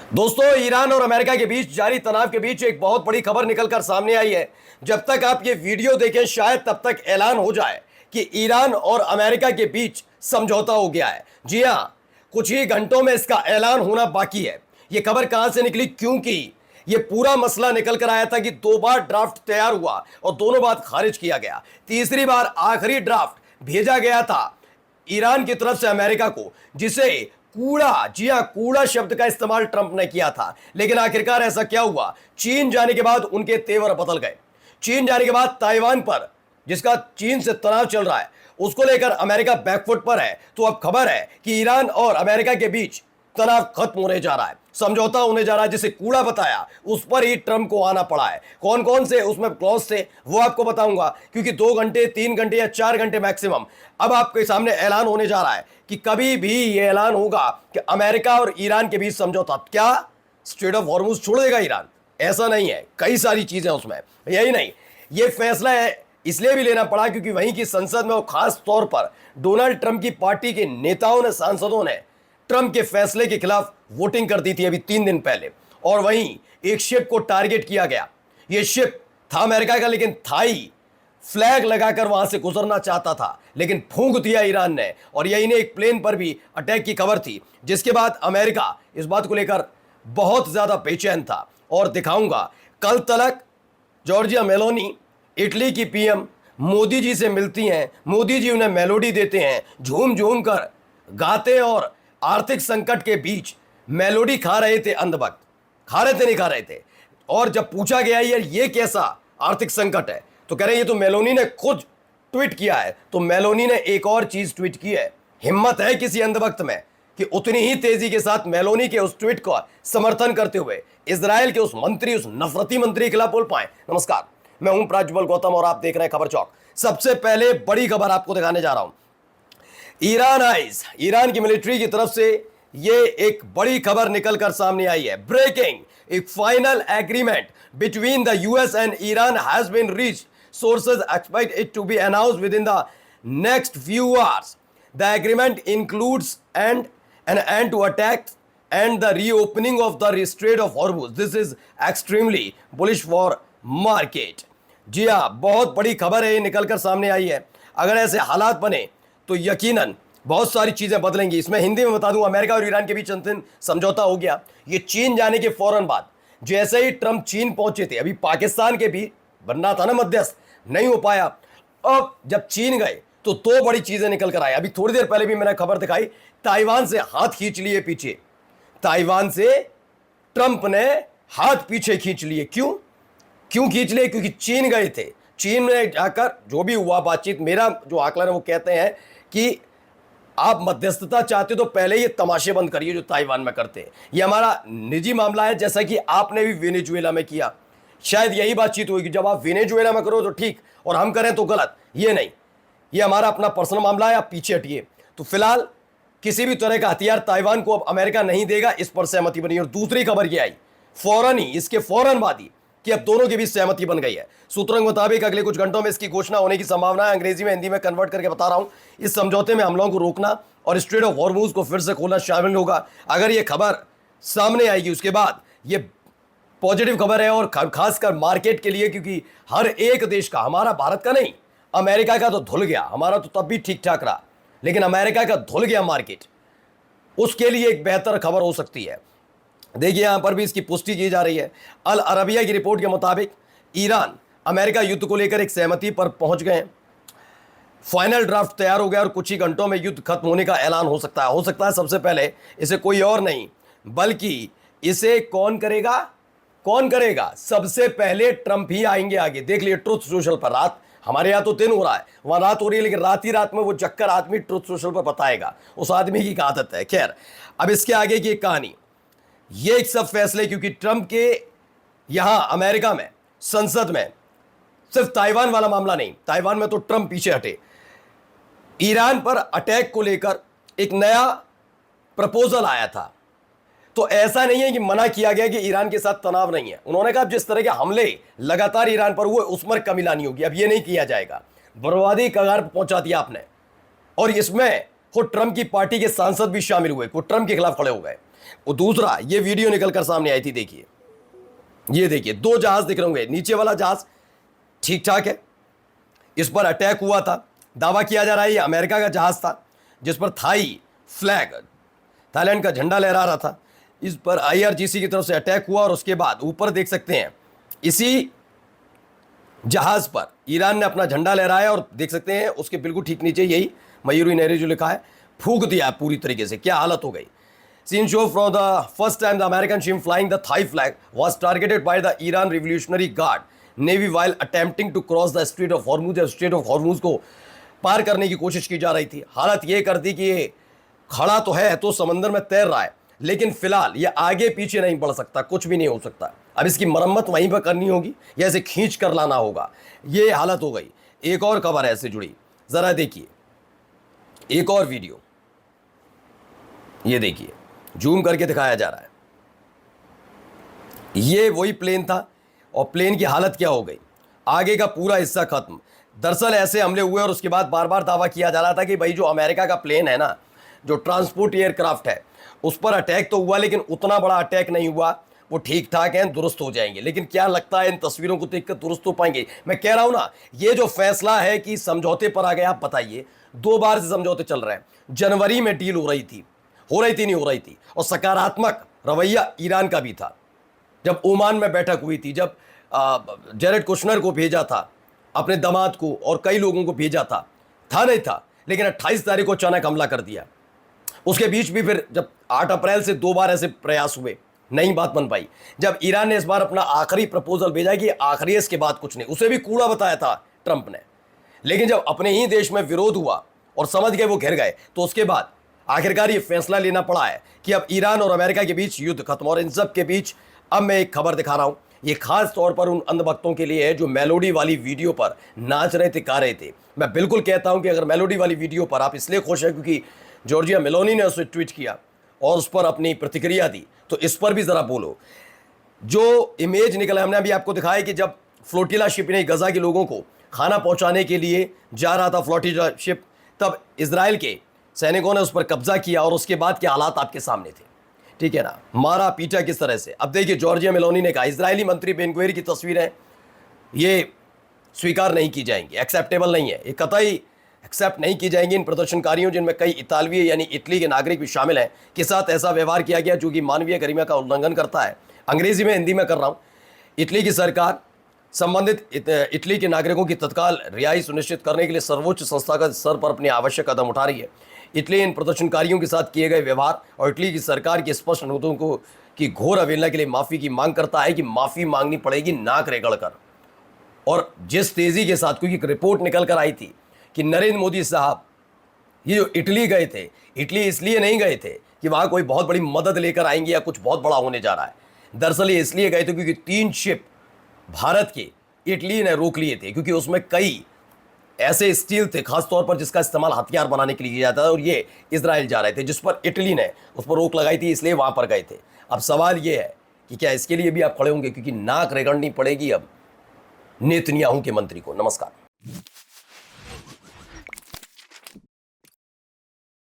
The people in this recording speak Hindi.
दोस्तों, ईरान और अमेरिका के बीच जारी तनाव के बीच एक बहुत बड़ी खबर निकलकर सामने आई है। जब तक आप ये वीडियो देखें शायद तब तक ऐलान हो जाए कि ईरान और अमेरिका के बीच समझौता हो गया है। जी हां, कुछ ही घंटों में इसका ऐलान होना बाकी है। ये खबर कहां से निकली? क्योंकि ये पूरा मसला निकल कर आया था कि 2 बार ड्राफ्ट तैयार हुआ और दोनों बार खारिज किया गया। तीसरी बार आखिरी ड्राफ्ट भेजा गया था ईरान की तरफ से अमेरिका को, जिसे कूड़ा, जी हां, कूड़ा शब्द का इस्तेमाल ट्रंप ने किया था। लेकिन आखिरकार ऐसा क्या हुआ? चीन जाने के बाद उनके तेवर बदल गए। चीन जाने के बाद ताइवान पर, जिसका चीन से तनाव चल रहा है, उसको लेकर अमेरिका बैकफुट पर है। तो अब खबर है कि ईरान और अमेरिका के बीच तनाव खत्म होने जा रहा है, समझौता होने जा रहा है। जिसे कूड़ा बताया उस पर ही ट्रंप को आना पड़ा है। कौन कौन से उसमें क्लॉज थे वो आपको बताऊंगा, क्योंकि 2 घंटे, 3 घंटे या 4 घंटे मैक्सिमम अब आपके सामने ऐलान होने जा रहा है कि कभी भी यह ऐलान होगा कि अमेरिका और ईरान के बीच समझौता। क्या स्ट्रेट ऑफ हॉर्मुज छोड़ देगा ईरान? ऐसा नहीं है, कई सारी चीजें उसमें। यही नहीं, यह फैसला है इसलिए भी लेना पड़ा क्योंकि वहीं की संसद में और खास तौर पर डोनाल्ड ट्रंप की पार्टी के नेताओं ने, सांसदों ने ट्रंप के फैसले के खिलाफ वोटिंग कर दी थी अभी 3 दिन पहले। और वहीं एक शिप को टारगेट किया गया। यह शिप था अमेरिका का, लेकिन थाई फ्लैग लगाकर वहां से गुजरना चाहता था, लेकिन फूंक दिया ईरान ने। और यही ने एक प्लेन पर भी अटैक की खबर थी, जिसके बाद अमेरिका इस बात को लेकर बहुत ज्यादा बेचैन था। और दिखाऊंगा, कल तलक जॉर्जिया मेलोनी, इटली की पीएम, मोदी जी से मिलती हैं। मोदी जी उन्हें मेलोडी देते हैं, झूम झूम कर गाते, और आर्थिक संकट के बीच मेलोडी खा रहे थे अंधभक्त। खा रहे थे, नहीं खा रहे थे। और जब पूछा गया यार ये कैसा आर्थिक संकट है, तो कह रहे हैं ये तो मेलोनी ने खुद ट्वीट किया है। तो मेलोनी ने एक और चीज ट्वीट की है। हिम्मत है किसी अंधभक्त में कि उतनी ही तेजी के साथ मेलोनी के उस ट्वीट का समर्थन करते हुए इजराइल के उस मंत्री, उस नफरती मंत्री के खिलाफ बोल पाए। नमस्कार, मैं हूं प्राज्वल गौतम और आप देख रहे हैं खबर चौक। सबसे पहले बड़ी खबर आपको दिखाने जा रहा हूं। ईरान आइज, ईरान की मिलिट्री की तरफ से ये एक बड़ी खबर निकलकर सामने आई है। ब्रेकिंग, एक final agreement between the US and Iran has been reached. Sources expect it to be announced within the next few hours. The agreement includes an end to attacks and the reopening of the Strait of Hormuz. This is extremely bullish for market. जी हाँ, बहुत बड़ी खबर है, निकलकर सामने आई है। अगर ऐसे हालात बने तो यकीनन बहुत सारी चीजें बदलेंगी। इसमें हिंदी में बता दूं, अमेरिका और ईरान के बीच अंतिम समझौता हो गया। ये चीन जाने के फौरन बाद, जैसे ही ट्रंप चीन पहुंचे थे, अभी पाकिस्तान के भी बनना था ना मध्यस्थ, नहीं हो पाया। अब जब चीन गए तो 2 बड़ी चीजें निकल कर आई। अभी थोड़ी देर पहले भी मैंने खबर दिखाई, ताइवान से हाथ खींच लिए पीछे। ताइवान से ट्रंप ने हाथ पीछे खींच लिए। क्यों खींच लिए? क्योंकि चीन गए थे। चीन में जाकर जो भी हुआ बातचीत, मेरा जो आकलन है वो कहते हैं कि आप मध्यस्थता चाहते हो तो पहले ये तमाशे बंद करिए जो ताइवान में करते हैं। ये हमारा निजी मामला है, जैसा कि आपने भी वेनेजुएला में किया। शायद यही बातचीत हुई कि जब आप वेनेजुएला में करो तो ठीक और हम करें तो गलत। ये नहीं, ये हमारा अपना पर्सनल मामला है, आप पीछे हटिए। तो फिलहाल किसी भी तरह का हथियार ताइवान को अब अमेरिका नहीं देगा, इस पर सहमति बनी। और दूसरी खबर ये आई फौरन ही, इसके फौरन बाद ही, कि अब दोनों के बीच सहमति बन गई है। सूत्रों के मुताबिक अगले कुछ घंटों में इसकी घोषणा होने की संभावना है। अंग्रेजी में हिंदी में कन्वर्ट करके बता रहा हूं। इस समझौते में हमलों को रोकना और स्ट्रेट ऑफ हॉर्मुज को फिर से खोलना शामिल होगा। अगर यह खबर सामने आएगी उसके बाद ये पॉजिटिव खबर है, और खासकर मार्केट के लिए, क्योंकि हर एक देश का, हमारा भारत का नहीं, अमेरिका का तो धुल गया, हमारा तो तब भी ठीक ठाक रहा, लेकिन अमेरिका का धुल गया मार्केट, उसके लिए एक बेहतर खबर हो सकती है। देखिए यहां पर भी इसकी पुष्टि की जा रही है। अल अरबिया की रिपोर्ट के मुताबिक ईरान अमेरिका युद्ध को लेकर एक सहमति पर पहुंच गए। फाइनल ड्राफ्ट तैयार हो गया और कुछ ही घंटों में युद्ध खत्म होने का ऐलान हो सकता है सबसे पहले इसे कोई और नहीं बल्कि इसे कौन करेगा? सबसे पहले ट्रंप ही आएंगे आगे। देख लिए ट्रुथ सोशल पर, रात, हमारे यहाँ तो दिन हो रहा है, वहां रात हो रही है, लेकिन रात ही रात में वो जक्कर आदमी ट्रुथ सोशल पर बताएगा। उस आदमी की आदत है। खैर, अब इसके आगे की एक कहानी, ये एक सब फैसले, क्योंकि ट्रंप के यहां अमेरिका में संसद में सिर्फ ताइवान वाला मामला नहीं, ताइवान में तो ट्रंप पीछे हटे। ईरान पर अटैक को लेकर एक नया प्रपोजल आया था। तो ऐसा नहीं है कि मना किया गया कि ईरान के साथ तनाव नहीं है। उन्होंने कहा जिस तरह के हमले लगातार ईरान पर हुए उसमें कमी लानी होगी। अब ये नहीं किया जाएगा। बर्बादी कगार पर पहुंचा दिया आपने। और इसमें खुद ट्रंप की पार्टी के सांसद भी शामिल हुए, वो ट्रंप के खिलाफ खड़े हो गए। वो दूसरा ये वीडियो निकलकर सामने आई थी, देखिए ये देखिए 2 जहाज दिख रहे होंगे, नीचे वाला जहाज ठीक ठाक है, इस पर अटैक हुआ था, दावा किया जा रहा है ये अमेरिका का जहाज था जिस पर थाई फ्लैग, थाईलैंड का झंडा लहरा रहा था। इस पर IRGC की तरफ से अटैक हुआ और उसके बाद ऊपर देख सकते हैं इसी जहाज पर ईरान ने अपना झंडा लहराया और देख सकते हैं उसके बिल्कुल ठीक नीचे यही मयूरी नहरी जो लिखा है, फूंक दिया पूरी तरीके से। क्या हालत हो गई। Scene show from the first time the American ship flying the Thai flag was targeted by the Iran revolutionary guard navy while attempting to cross the strait of Hormuz. Strait of Hormuz को पार करने की कोशिश की जा रही थी। हालत ये कर दी कि ये खड़ा तो है तो समंदर में तैर रहा है, लेकिन फिलहाल ये आगे पीछे नहीं बढ़ सकता, कुछ भी नहीं हो सकता। अब इसकी मरम्मत वहीं पर करनी होगी या इसे खींच कर लाना होगा, ये हालत हो गई। एक और खबर है इससे जुड़ी, जरा देखिए एक और वीडियो, ये देखिए जूम करके दिखाया जा रहा है। ये वही प्लेन था और प्लेन की हालत क्या हो गई, आगे का पूरा हिस्सा खत्म। दरअसल ऐसे हमले हुए और उसके बाद बार बार दावा किया जा रहा था कि भाई जो अमेरिका का प्लेन है ना, जो ट्रांसपोर्ट एयरक्राफ्ट है, उस पर अटैक तो हुआ लेकिन उतना बड़ा अटैक नहीं हुआ, वो ठीक ठाक हैं, दुरुस्त हो जाएंगे। लेकिन क्या लगता है इन तस्वीरों को देखकर दुरुस्त हो पाएंगे? मैं कह रहा हूं ना, ये जो फैसला है कि समझौते पर आ गए, आप बताइए 2 बार से समझौते चल रहे हैं। जनवरी में डील हो रही थी नहीं हो रही थी, और सकारात्मक रवैया ईरान का भी था। जब ओमान में बैठक हुई थी, जब जेरेड कुशनर को भेजा था, अपने दामाद को और कई लोगों को भेजा था नहीं था, लेकिन 28 तारीख को अचानक हमला कर दिया। उसके बीच भी फिर जब 8 अप्रैल से 2 बार ऐसे प्रयास हुए, नहीं बात बन पाई। जब ईरान ने इस बार अपना आखिरी प्रपोजल भेजा कि आखिरी इसके बाद कुछ नहीं, उसे भी कूड़ा बताया था ट्रंप ने। लेकिन जब अपने ही देश में विरोध हुआ और समझ गए वो घिर गए, तो उसके बाद आखिरकार ये फैसला लेना पड़ा है कि अब ईरान और अमेरिका के बीच युद्ध खत्म। और इन सब के बीच अब मैं एक खबर दिखा रहा हूं, ये खास तौर पर उन अंधभक्तों के लिए है जो मेलोडी वाली वीडियो पर नाच रहे थे, गा रहे थे। मैं बिल्कुल कहता हूं कि अगर मेलोडी वाली वीडियो पर आप इसलिए खुश हैं क्योंकि जॉर्जिया मेलोनी ने उसे ट्वीट किया और उस पर अपनी प्रतिक्रिया दी, तो इस पर भी जरा बोलो। जो इमेज निकला, हमने अभी आपको दिखाया कि जब फ्लोटिला शिप ने गजा के लोगों को खाना पहुंचाने के लिए जा रहा था, फ्लोटिला शिप, तब इजराइल के सैनिकों ने उस पर कब्जा किया और उसके बाद के हालात आपके सामने थे, ठीक है ना, मारा पीटा किस तरह से। अब देखिए जॉर्जिया मेलोनी ने कहा इजरायली मंत्री बेन गुवेर की तस्वीरें ये स्वीकार नहीं की जाएंगी, एक्सेप्टेबल नहीं है, ये कतई एक्सेप्ट नहीं की जाएंगी। इन प्रदर्शनकारियों, जिनमें कई इतालवी यानी इटली के नागरिक भी शामिल हैं, के साथ ऐसा व्यवहार किया गया जो कि मानवीय गरिमा का उल्लंघन करता है। अंग्रेजी में, हिंदी में कर रहा हूँ। इटली की सरकार संबंधित इटली के नागरिकों की तत्काल रिहाई सुनिश्चित करने के लिए सर्वोच्च संस्था का स्तर पर अपने आवश्यक कदम उठा रही है। इटली इन प्रदर्शनकारियों के साथ किए गए व्यवहार और इटली की सरकार की स्पष्ट अनुरोधों को की घोर अवहेलना के लिए माफ़ी की मांग करता है कि माफ़ी मांगनी पड़ेगी नाक रगड़कर। और जिस तेज़ी के साथ, क्योंकि एक रिपोर्ट निकल कर आई थी कि नरेंद्र मोदी साहब ये जो इटली गए थे, इटली इसलिए नहीं गए थे कि वहाँ कोई बहुत बड़ी मदद लेकर आएंगे या कुछ बहुत बड़ा होने जा रहा है। दरअसल ये इसलिए गए थे क्योंकि 3 शिप भारत के इटली ने रोक लिए थे, क्योंकि उसमें कई ऐसे स्टील थे खासतौर पर जिसका इस्तेमाल हथियार बनाने के लिए किया जाता है, और ये इजराइल जा रहे थे, जिस पर इटली ने उस पर रोक लगाई थी, इसलिए वहाँ पर गए थे। अब सवाल ये है कि क्या इसके लिए भी आप खड़े होंगे, क्योंकि नाक रगड़नी पड़ेगी अब नेतन्याहू के मंत्री को। नमस्कार।